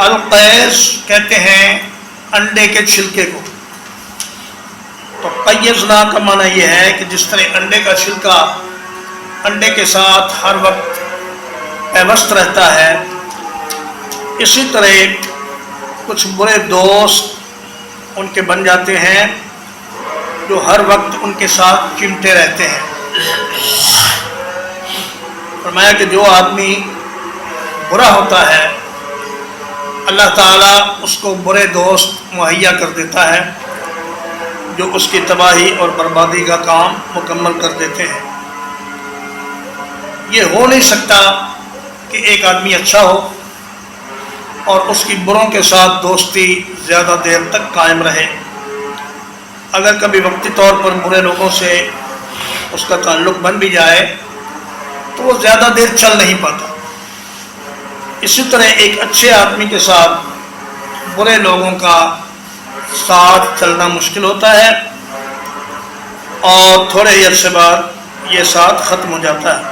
القیس کہتے ہیں انڈے کے چھلکے کو. تو قیزنا کا معنی یہ ہے کہ جس طرح انڈے کا چھلکا انڈے کے ساتھ ہر وقت پیوست رہتا ہے، اسی طرح کچھ برے دوست ان کے بن جاتے ہیں جو ہر وقت ان کے ساتھ چمٹے رہتے ہیں. فرمایا کہ جو آدمی برا ہوتا ہے اللہ تعالیٰ اس کو برے دوست مہیا کر دیتا ہے جو اس کی تباہی اور بربادی کا کام مکمل کر دیتے ہیں. یہ ہو نہیں سکتا کہ ایک آدمی اچھا ہو اور اس کی بروں کے ساتھ دوستی زیادہ دیر تک قائم رہے. اگر کبھی وقتی طور پر برے لوگوں سے اس کا تعلق بن بھی جائے تو وہ زیادہ دیر چل نہیں پاتا. اسی طرح ایک اچھے آدمی کے ساتھ برے لوگوں کا ساتھ چلنا مشکل ہوتا ہے اور تھوڑے ہی عرصے بعد یہ ساتھ ختم ہو جاتا ہے.